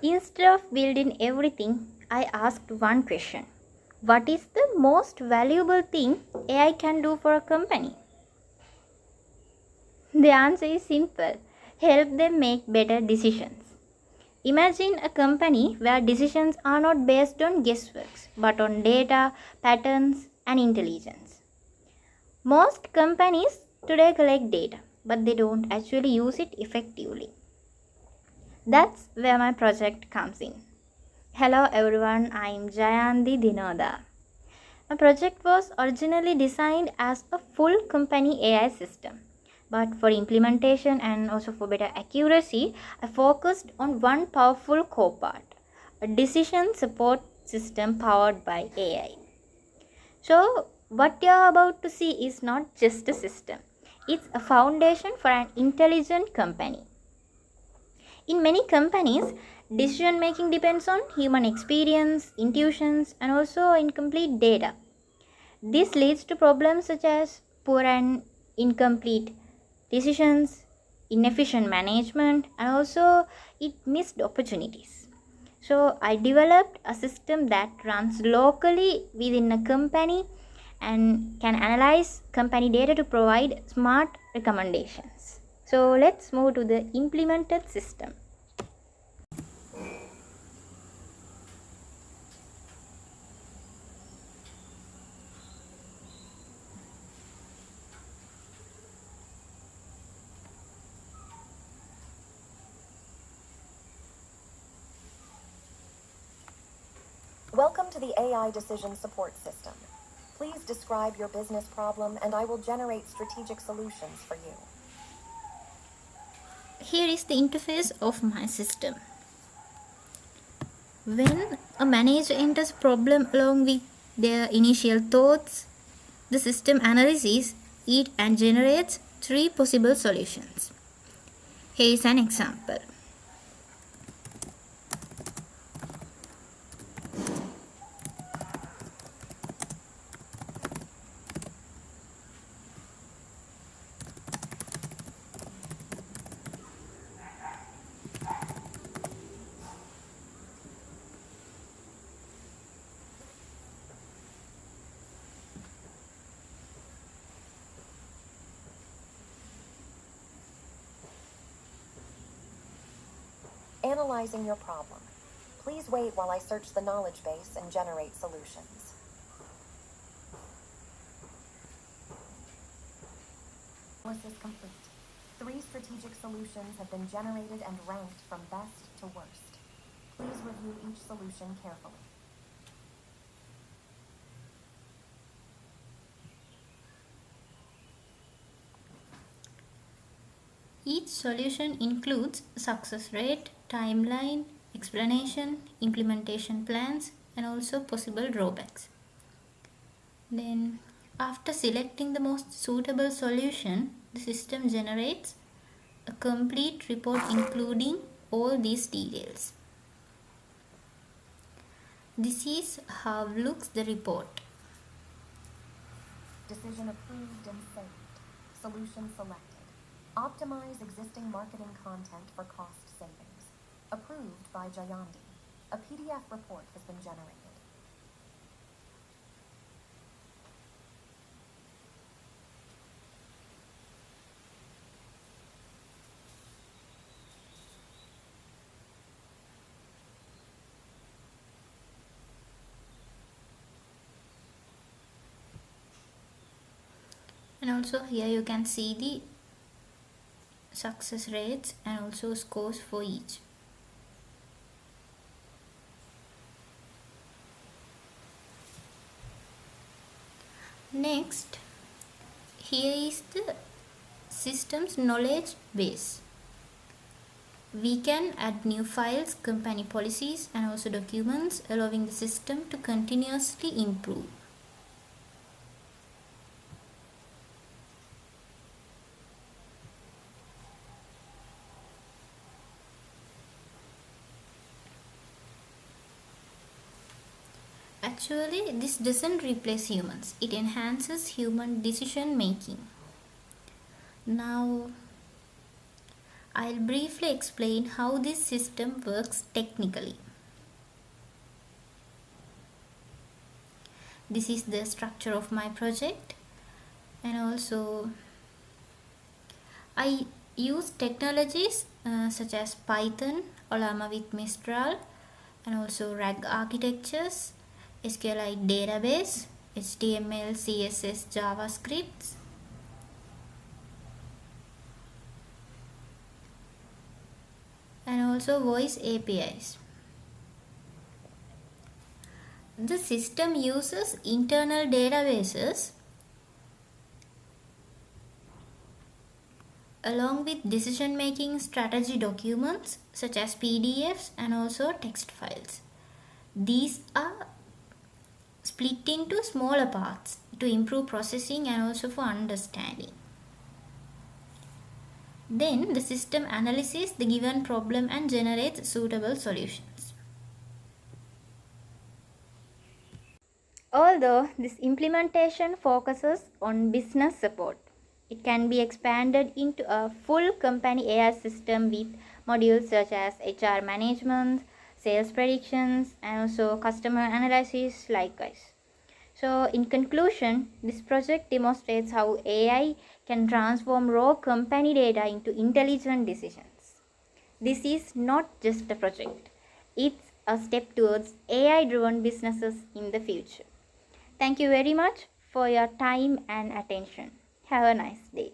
Instead of building everything, I asked one question. What is the most valuable thing AI can do for a company? The answer is simple: help them make better decisions. Imagine a company where decisions are not based on guesswork but on data, patterns, and intelligence. Most companies today collect data, but they don't actually use it effectively. That's where my project comes in. Hello everyone, I'm Jayandi Dinoda. My project was originally designed as a full company AI system, but for implementation and also for better accuracy, I focused on one powerful core part: a decision support system powered by AI. So, what you're about to see is not just a system, it's a foundation for an intelligent company. In many companies, decision making depends on human experience, intuitions, and also incomplete data. This leads to problems such as poor and incomplete decisions, inefficient management, and also it missed opportunities. So I developed a system that runs locally within a company and can analyze company data to provide smart recommendations. So let's move to the implemented system. Welcome to the AI Decision Support System. Please describe your business problem and I will generate strategic solutions for you. Here is the interface of my system. When a manager enters a problem along with their initial thoughts, the system analyzes it and generates three possible solutions. Here is an example. Analyzing your problem. Please wait while I search the knowledge base and generate solutions. Analysis complete. 3 strategic solutions have been generated and ranked from best to worst. Please review each solution carefully. Each solution includes success rate, timeline, explanation, implementation plans, and also possible drawbacks. Then, after selecting the most suitable solution, the system generates a complete report including all these details. This is how looks the report. Decision approved and saved. Solution selected. Optimize existing marketing content for cost savings. Approved by Jayandi. A PDF report has been generated. And also here you can see the success rates and also scores for each. Next, here is the system's knowledge base. We can add new files, company policies, and also documents, allowing the system to continuously improve. Actually, this doesn't replace humans, it enhances human decision making. Now, I'll briefly explain how this system works technically. This is the structure of my project, and also I use technologies such as Python, Olama with Mistral, and also RAG architectures, SQLite database, HTML, CSS, JavaScripts, and also voice APIs. The system uses internal databases along with decision-making strategy documents such as PDFs and also text files. These are split into smaller parts to improve processing and also for understanding. Then the system analyzes the given problem and generates suitable solutions. Although this implementation focuses on business support, it can be expanded into a full company AI system with modules such as HR management, sales predictions, and also customer analysis likewise. So, in conclusion, this project demonstrates how AI can transform raw company data into intelligent decisions. This is not just a project, it's a step towards AI driven businesses in the future. Thank you very much for your time and attention. Have a nice day.